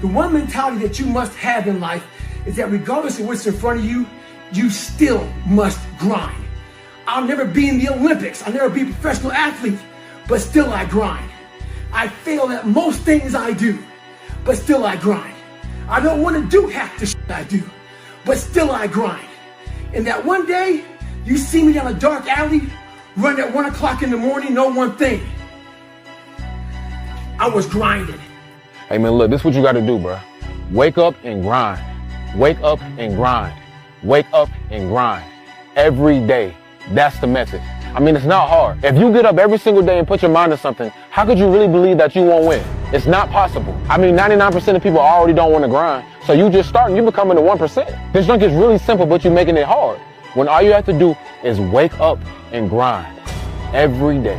The one mentality that you must have in life is that regardless of what's in front of you, you still must grind. I'll never be in the Olympics. I'll never be a professional athlete, but still I grind. I fail at most things I do, but still I grind. I don't want to do half the shit I do, but still I grind. And that one day, you see me down a dark alley, running at 1 o'clock in the morning, know one thing. I was grinding. Hey man, look, this is what you gotta do, bro. Wake up and grind. Wake up and grind. Wake up and grind. Every day. That's the message. I mean, it's not hard. If you get up every single day and put your mind to something, how could you really believe that you won't win? It's not possible. I mean, 99% of people already don't want to grind. So you just starting, you becoming the 1%. This junk is really simple, but you're making it hard. When all you have to do is wake up and grind every day.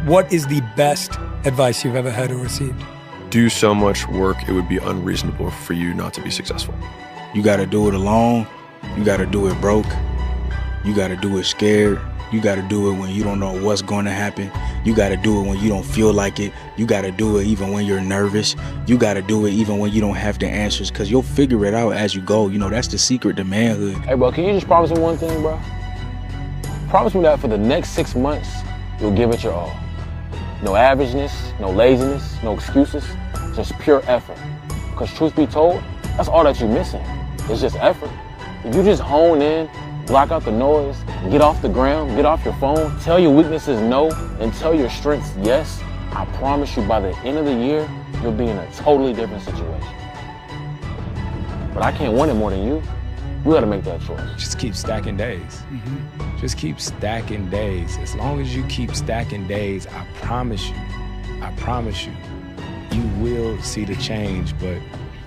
What is the best advice you've ever had or received? Do so much work, it would be unreasonable for you not to be successful. You got to do it alone. You got to do it broke. You got to do it scared. You got to do it when you don't know what's going to happen. You got to do it when you don't feel like it. You got to do it even when you're nervous. You got to do it even when you don't have the answers, because you'll figure it out as you go. You know, that's the secret to manhood. Hey, bro, can you just promise me one thing, bro? Promise me that for the next 6 months, you'll give it your all. No averageness, no laziness, no excuses, just pure effort. Because truth be told, that's all that you're missing. It's just effort. If you just hone in, block out the noise, get off the ground, get off your phone, tell your weaknesses no, and tell your strengths yes, I promise you by the end of the year, you'll be in a totally different situation. But I can't want it more than you. We gotta make that choice. Just keep stacking days. Just keep stacking days. As long as you keep stacking days, I promise you, you will see the change, but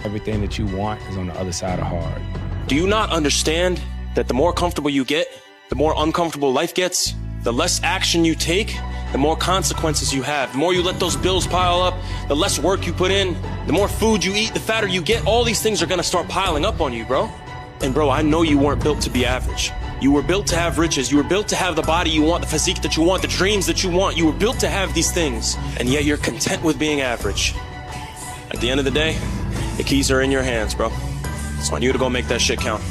everything that you want is on the other side of hard. Do you not understand that the more comfortable you get, the more uncomfortable life gets? The less action you take, the more consequences you have. The more you let those bills pile up, the less work you put in, the more food you eat, the fatter you get. All these things are gonna start piling up on you, bro. And bro, I know you weren't built to be average. You were built to have riches. You were built to have the body you want, the physique that you want, the dreams that you want. You were built to have these things, and yet you're content with being average. At the end of the day, the keys are in your hands, bro. It's on you to go make that shit count.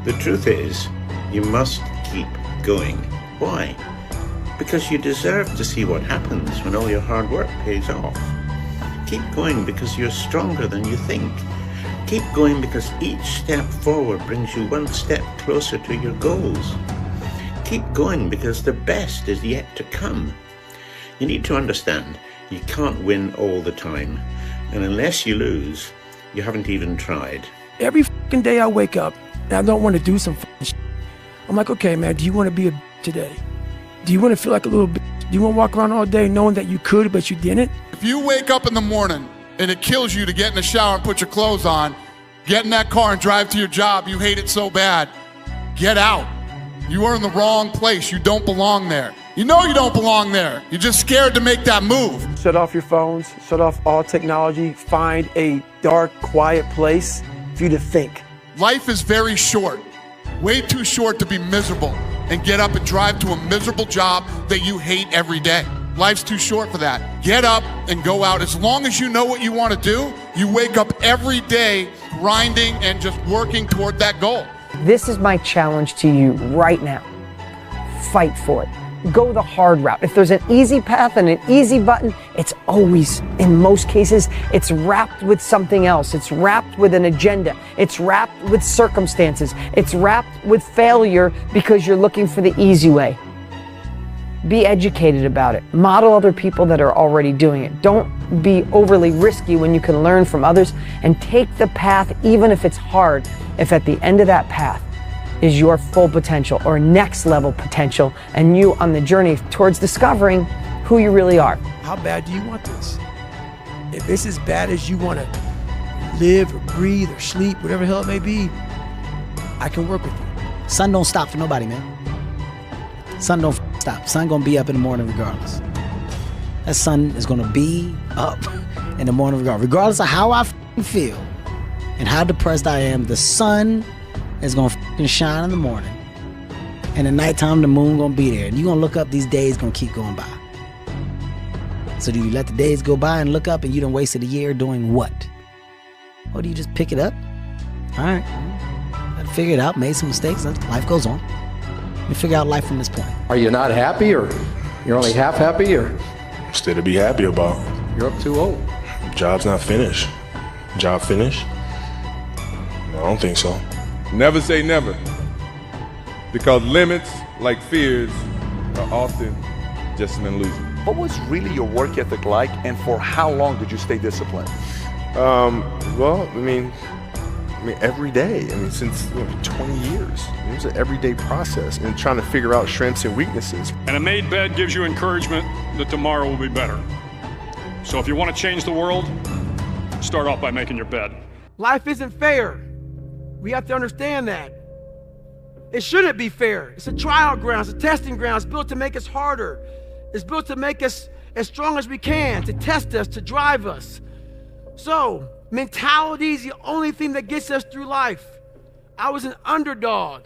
The truth is, you must keep going. Why? Because you deserve to see what happens when all your hard work pays off. Keep going because you're stronger than you think. Keep going because each step forward brings you one step closer to your goals. Keep going because the best is yet to come. You need to understand, you can't win all the time. And unless you lose, you haven't even tried. Every fucking day I wake up and I don't want to do some fucking shit. I'm like, okay, man, do you want to be a today? Do you want to feel like a little bitch? Do you want to walk around all day knowing that you could, but you didn't? If you wake up in the morning and it kills you to get in the shower and put your clothes on, get in that car and drive to your job, you hate it so bad, get out. You are in the wrong place. You don't belong there. You know you don't belong there. You're just scared to make that move. Shut off your phones, shut off all technology, find a dark, quiet place for you to think. Life is very short, way too short to be miserable and get up and drive to a miserable job that you hate every day. Life's too short for that. Get up and go out. As long as you know what you want to do, you wake up every day grinding and just working toward that goal. This is my challenge to you right now. Fight for it. Go the hard route. If there's an easy path and an easy button, it's always, in most cases, it's wrapped with something else. It's wrapped with an agenda. It's wrapped with circumstances. It's wrapped with failure because you're looking for the easy way. Be educated about it. Model other people that are already doing it. Don't be overly risky when you can learn from others, and take the path even if it's hard, if at the end of that path is your full potential or next level potential and you on the journey towards discovering who you really are. How bad do you want this? If it's as bad as you want to live or breathe or sleep, whatever the hell it may be, I can work with you. Sun don't stop for nobody, man. Sun don't stop. Sun gonna be up in the morning regardless. That sun is gonna be up in the morning regardless of how I feel and how depressed I am. The sun is gonna shine in the morning, and at nighttime the moon gonna be there, and you gonna look up. These days gonna keep going by. So do you let the days go by and look up and you done wasted a year doing what? Or do you just pick it up? All right, I figured it out, made some mistakes, life goes on. You figure out life from this point. Are you not happy, or you're only half happy, or? Still to be happy about. You're up too old. Job's not finished. Job finished? No, I don't think so. Never say never. Because limits, like fears, are often just an illusion. What was really your work ethic like, and for how long did you stay disciplined? Well, I mean, every day. Since 20 years. It was an everyday process and trying to figure out strengths and weaknesses. And a made bed gives you encouragement that tomorrow will be better. So if you want to change the world, start off by making your bed. Life isn't fair. We have to understand that. It shouldn't be fair. It's a trial ground, it's a testing ground. It's built to make us harder. It's built to make us as strong as we can, to test us, to drive us. So, mentality is the only thing that gets us through life. I was an underdog.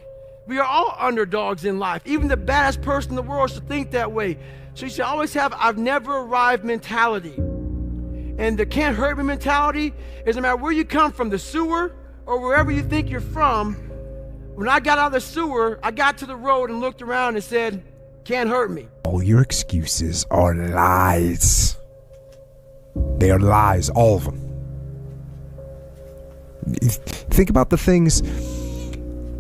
We are all underdogs in life. Even the baddest person in the world should think that way. So you should always have I've never arrived mentality. And the can't hurt me mentality is no matter where you come from, the sewer or wherever you think you're from. When I got out of the sewer, I got to the road and looked around and said, can't hurt me. All your excuses are lies. They are lies, all of them. Think about the things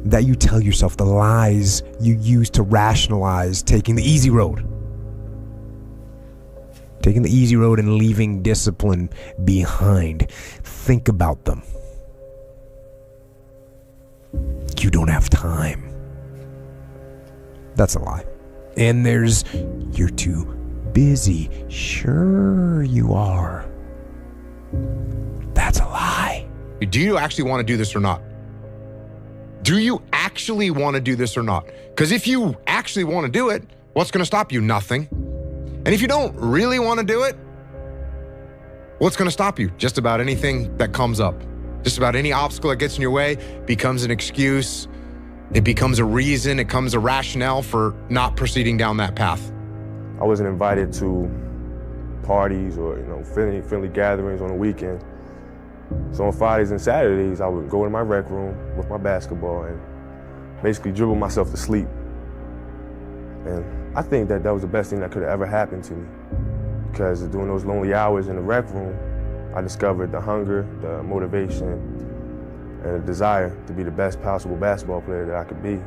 that you tell yourself, the lies you use to rationalize taking the easy road. Taking the easy road and leaving discipline behind. Think about them. You don't have time. That's a lie. And there's, you're too busy. Sure you are. That's a lie. Do you actually want to do this or not? Do you actually want to do this or not? Because if you actually want to do it, what's going to stop you? Nothing. And if you don't really want to do it, what's going to stop you? Just about anything that comes up. Just about any obstacle that gets in your way becomes an excuse. It becomes a reason. It becomes a rationale for not proceeding down that path. I wasn't invited to parties or friendly gatherings on the weekend. So on Fridays and Saturdays, I would go in my rec room with my basketball and basically dribble myself to sleep. And I think that was the best thing that could have ever happened to me, because during those lonely hours in the rec room, I discovered the hunger, the motivation, and the desire to be the best possible basketball player that I could be.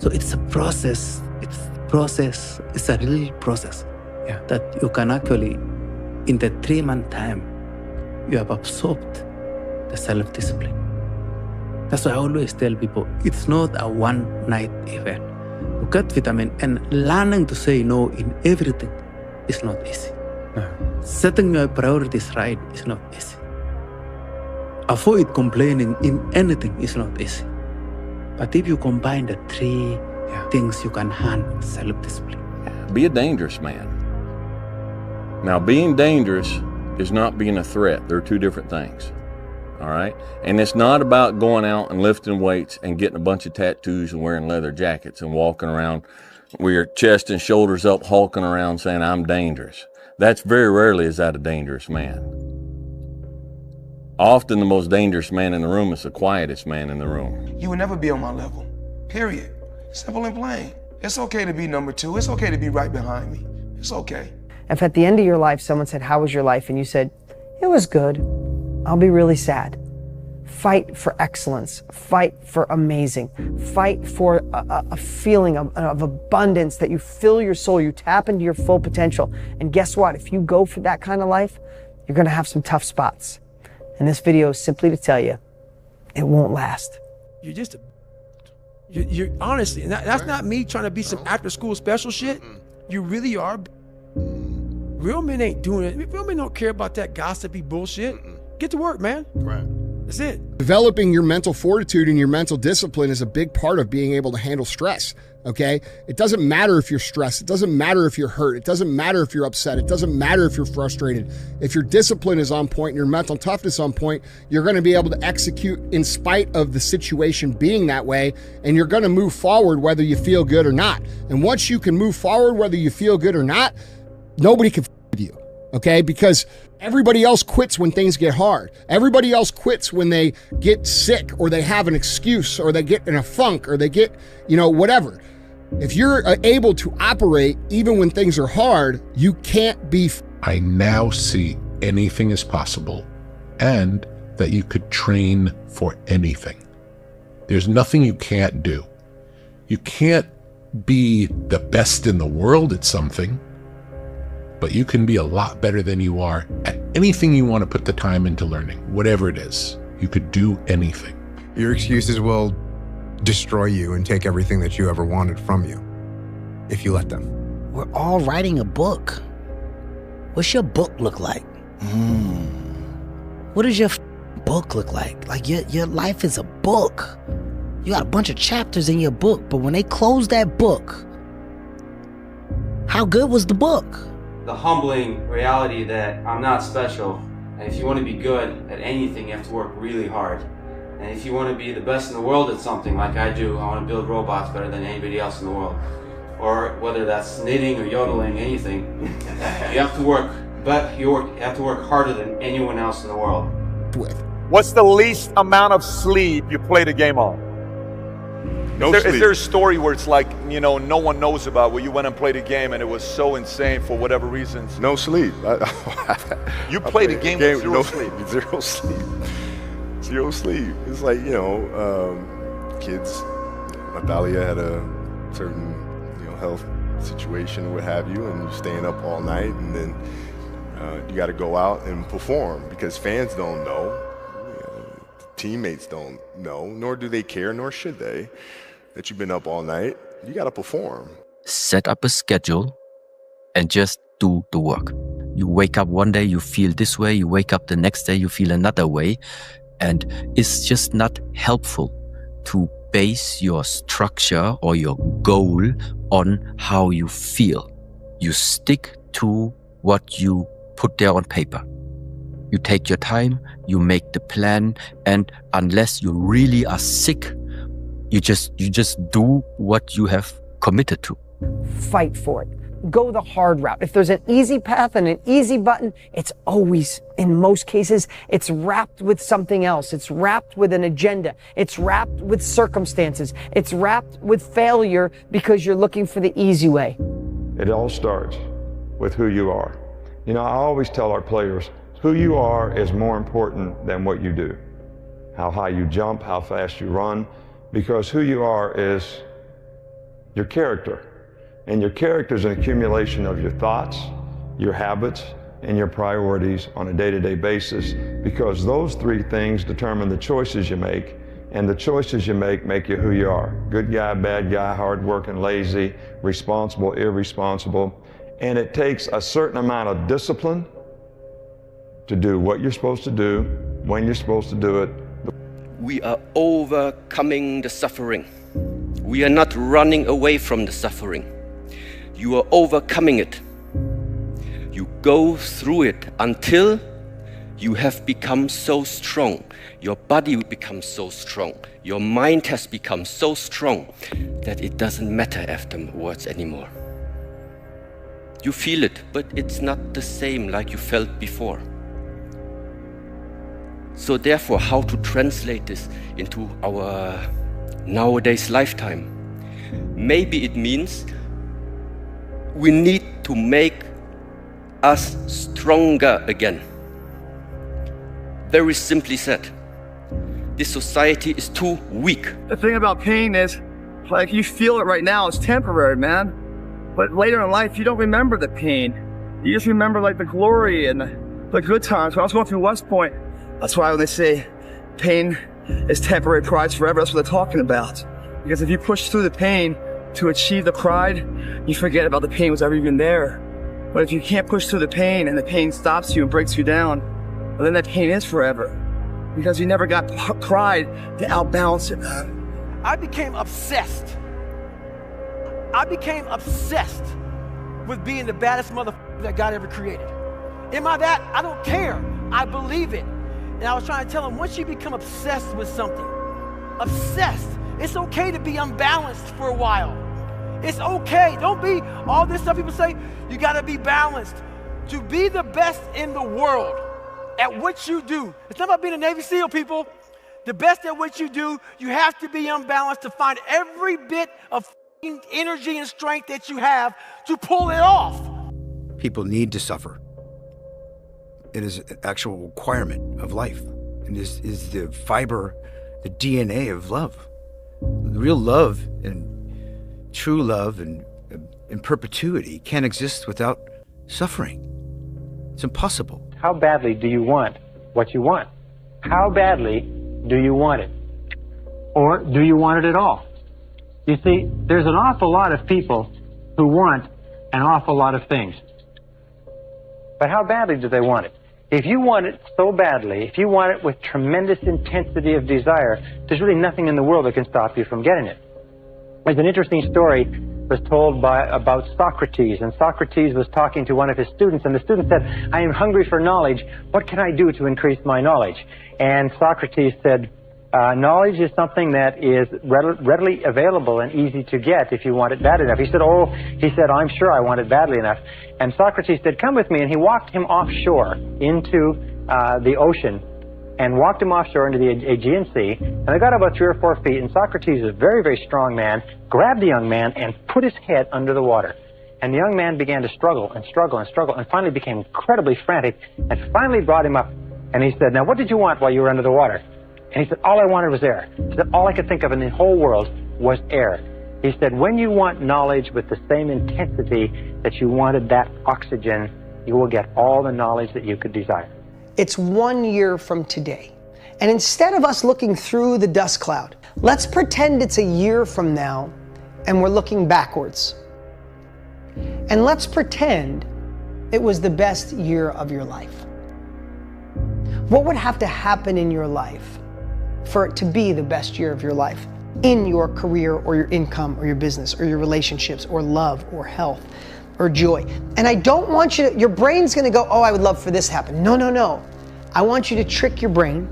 So it's a process. It's a real process that you can actually, in the 3-month time, you have absorbed the self-discipline. That's why I always tell people, it's not a one-night event. You get vitamin, and learning to say no in everything is not easy. No. Setting your priorities right is not easy. Avoid complaining in anything is not easy. But if you combine the 3 things, you can handle self-discipline. Be a dangerous man. Now, being dangerous is not being a threat. They're 2 different things. All right? And it's not about going out and lifting weights and getting a bunch of tattoos and wearing leather jackets and walking around with your chest and shoulders up, hulking around saying, I'm dangerous. That's very rarely is that a dangerous man. Often the most dangerous man in the room is the quietest man in the room. You will never be on my level, period. Simple and plain. It's okay to be number 2. It's okay to be right behind me. It's okay. If at the end of your life someone said, how was your life? And you said, it was good, I'll be really sad. Fight for excellence. Fight for amazing. Fight for a feeling of abundance, that you fill your soul, you tap into your full potential. And guess what? If you go for that kind of life, you're going to have some tough spots. And this video is simply to tell you, it won't last. You're honestly, and that's not me trying to be some after school special shit. You really are. Real men ain't doing it. Real men don't care about that gossipy bullshit. Get to work, man. Right. That's it. Developing your mental fortitude and your mental discipline is a big part of being able to handle stress, okay? It doesn't matter if you're stressed. It doesn't matter if you're hurt. It doesn't matter if you're upset. It doesn't matter if you're frustrated. If your discipline is on point and your mental toughness on point, you're going to be able to execute in spite of the situation being that way, and you're going to move forward whether you feel good or not. And once you can move forward whether you feel good or not, nobody can f with you. okay? Because everybody else quits when things get hard. Everybody else quits when they get sick or they have an excuse or they get in a funk or they get, whatever. If you're able to operate even when things are hard, you can't be. I now see anything is possible and that you could train for anything. There's nothing you can't do. You can't be the best in the world at something, but you can be a lot better than you are at anything you want to put the time into learning, whatever it is. You could do anything. Your excuses will destroy you and take everything that you ever wanted from you if you let them. We're all writing a book. What's your book look like? What does your book look like? Like your life is a book. You got a bunch of chapters in your book, but when they close that book, how good was the book? The humbling reality that I'm not special, and if you want to be good at anything, you have to work really hard. And if you want to be the best in the world at something like I do, I want to build robots better than anybody else in the world. Or whether that's knitting or yodeling, anything, you have to work, but you have to work harder than anyone else in the world. What's the least amount of sleep you played a game on? Is there a story where it's like, no one knows about, where you went and played a game and it was so insane for whatever reasons? No sleep. You played a game with zero sleep. Zero sleep. Zero sleep. It's like, kids, Natalia had a certain, health situation or what have you, and you're staying up all night, and then you got to go out and perform because fans don't know, teammates don't know, nor do they care, nor should they, that you've been up all night. You got to perform. Set up a schedule and just do the work. You wake up one day, you feel this way. You wake up the next day, you feel another way. And it's just not helpful to base your structure or your goal on how you feel. You stick to what you put there on paper. You take your time, you make the plan, and unless you really are sick, you just do what you have committed to. Fight for it. Go the hard route. If there's an easy path and an easy button, it's always, in most cases, it's wrapped with something else. It's wrapped with an agenda. It's wrapped with circumstances. It's wrapped with failure because you're looking for the easy way. It all starts with who you are. I always tell our players, who you are is more important than what you do. How high you jump, how fast you run, because who you are is your character. And your character is an accumulation of your thoughts, your habits, and your priorities on a day-to-day basis, because those three things determine the choices you make, and the choices you make you who you are. Good guy, bad guy, hardworking, lazy, responsible, irresponsible. And it takes a certain amount of discipline to do what you're supposed to do, when you're supposed to do it. We are overcoming the suffering. We are not running away from the suffering. You are overcoming it. You go through it until you have become so strong. Your body becomes so strong. Your mind has become so strong that it doesn't matter afterwards anymore. You feel it, but it's not the same like you felt before. So therefore, how to translate this into our nowadays lifetime? Maybe it means we need to make us stronger again. Very simply said, this society is too weak. The thing about pain is, like, you feel it right now, it's temporary, man. But later in life, you don't remember the pain. You just remember like the glory and the good times. When I was going through West Point, that's why when they say pain is temporary, pride's forever, that's what they're talking about. Because if you push through the pain to achieve the pride, you forget about the pain was ever even there. But if you can't push through the pain and the pain stops you and breaks you down, well, then that pain is forever. Because you never got pride to outbalance it. I became obsessed. I became obsessed with being the baddest motherfucker that God ever created. Am I that? I don't care. I believe it. And I was trying to tell him, once you become obsessed with something, obsessed, it's okay to be unbalanced for a while. It's okay. Don't be all this stuff people say, you gotta be balanced. To be the best in the world at what you do. It's not about being a Navy SEAL, people. The best at what you do, you have to be unbalanced to find every bit of energy and strength that you have to pull it off. People need to suffer. It is an actual requirement of life. It is the fiber, the DNA of love. Real love and true love and in perpetuity can't exist without suffering. It's impossible. How badly do you want what you want? How badly do you want it? Or do you want it at all? You see, there's an awful lot of people who want an awful lot of things. But how badly do they want it? If you want it so badly, if you want it with tremendous intensity of desire, there's really nothing in the world that can stop you from getting it. There's an interesting story was told about Socrates, and Socrates was talking to one of his students, and the student said, I am hungry for knowledge. What can I do to increase my knowledge? And Socrates said, knowledge is something that is readily available and easy to get if you want it bad enough. He said, I'm sure I want it badly enough. And Socrates said, come with me. And he walked him offshore into the ocean and walked him offshore into the Aegean Sea. And they got about 3 or 4 feet. And Socrates, a very, very strong man, grabbed the young man and put his head under the water. And the young man began to struggle and struggle and struggle and finally became incredibly frantic and finally brought him up. And he said, now what did you want while you were under the water? And he said, all I wanted was air. He said, all I could think of in the whole world was air. He said, when you want knowledge with the same intensity that you wanted that oxygen, you will get all the knowledge that you could desire. It's 1 year from today. And instead of us looking through the dust cloud, let's pretend it's a year from now and we're looking backwards. And let's pretend it was the best year of your life. What would have to happen in your life for it to be the best year of your life in your career or your income or your business or your relationships or love or health or joy? And I don't want you to, your brain's gonna go, oh, I would love for this to happen. No, no, no. I want you to trick your brain.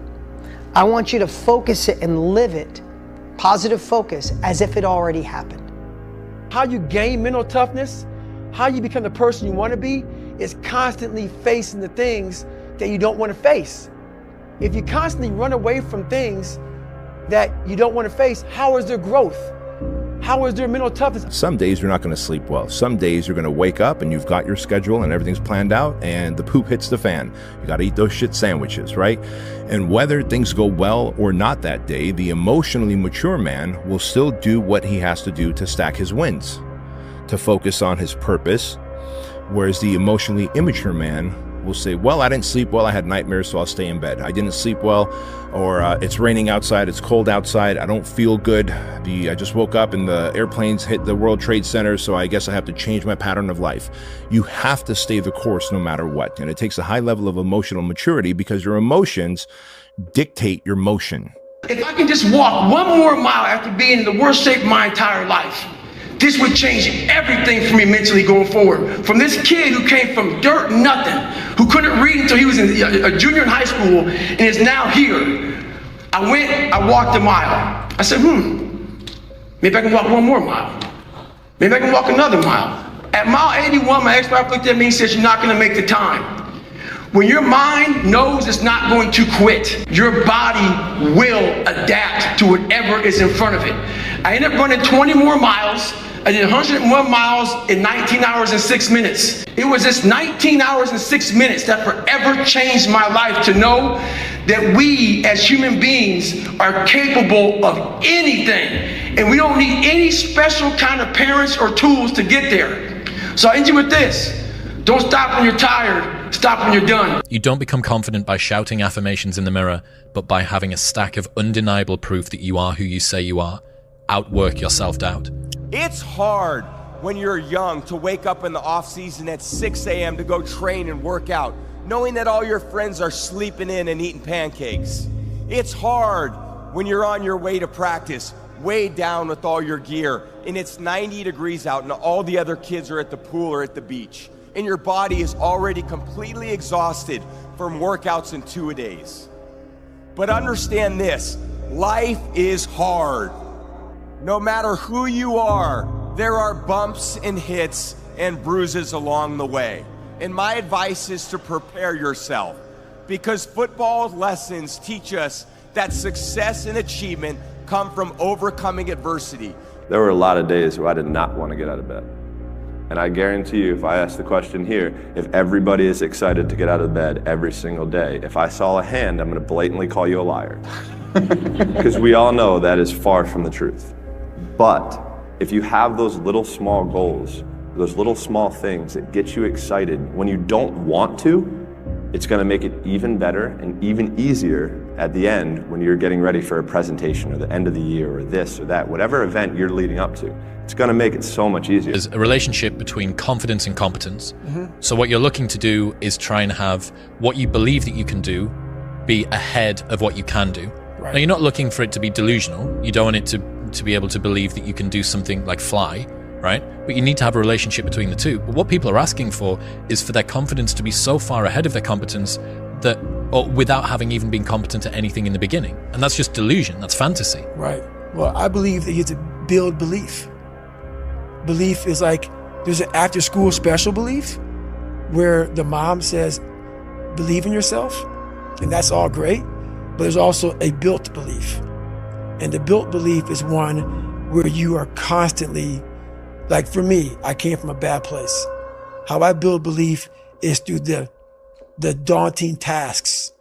I want you to focus it and live it, positive focus, as if it already happened. How you gain mental toughness, how you become the person you want to be, is constantly facing the things that you don't want to face. If you constantly run away from things that you don't want to face, how is there growth? How is there mental toughness? Some days you're not going to sleep well. Some days you're going to wake up and you've got your schedule and everything's planned out and the poop hits the fan. You got to eat those shit sandwiches, right? And whether things go well or not that day, the emotionally mature man will still do what he has to do to stack his wins, to focus on his purpose, whereas the emotionally immature man will say, well, I didn't sleep well, I had nightmares, so I'll stay in bed. I didn't sleep well, or it's raining outside, it's cold outside, I don't feel good. I just woke up and the airplanes hit the World Trade Center, so I guess I have to change my pattern of life. You have to stay the course no matter what. And it takes a high level of emotional maturity because your emotions dictate your motion. If I can just walk 1 more mile after being in the worst shape of my entire life, this would change everything for me mentally going forward. From this kid who came from dirt, nothing, who couldn't read until he was a junior in high school and is now here. I walked a mile. I said, maybe I can walk 1 more mile. Maybe I can walk another mile. At mile 81, my ex-wife looked at me and said, you're not gonna make the time. When your mind knows it's not going to quit, your body will adapt to whatever is in front of it. I ended up running 20 more miles. I did 101 miles in 19 hours and 6 minutes. It was this 19 hours and 6 minutes that forever changed my life, to know that we as human beings are capable of anything. And we don't need any special kind of parents or tools to get there. So I end you with this. Don't stop when you're tired. Stop when you're done. You don't become confident by shouting affirmations in the mirror, but by having a stack of undeniable proof that you are who you say you are. Outwork your self-doubt. It's hard when you're young to wake up in the off season at 6 a.m. to go train and work out, knowing that all your friends are sleeping in and eating pancakes. It's hard when you're on your way to practice, weighed down with all your gear, and it's 90 degrees out and all the other kids are at the pool or at the beach, and your body is already completely exhausted from workouts and 2-a-days. But understand this, life is hard. No matter who you are, there are bumps and hits and bruises along the way. And my advice is to prepare yourself, because football lessons teach us that success and achievement come from overcoming adversity. There were a lot of days where I did not want to get out of bed. And I guarantee you, if I ask the question here, if everybody is excited to get out of bed every single day, if I saw a hand, I'm going to blatantly call you a liar. Because we all know that is far from the truth. But if you have those little small goals, those little small things that get you excited when you don't want to, it's going to make it even better and even easier at the end when you're getting ready for a presentation or the end of the year or this or that, whatever event you're leading up to. It's going to make it so much easier. There's a relationship between confidence and competence. So what you're looking to do is try and have what you believe that you can do be ahead of what you can do. Now, you're not looking for it to be delusional. You don't want it to be able to believe that you can do something like fly, right? But you need to have a relationship between the two. But what people are asking for is for their confidence to be so far ahead of their competence that, or without having even been competent at anything in the beginning. And that's just delusion. That's fantasy. Right. Well, I believe that you have to build belief. Belief is like, there's an after school special belief where the mom says, believe in yourself. And that's all great. But there's also a built belief. And the built belief is one where you are constantly, like for me, I came from a bad place. How I build belief is through the daunting tasks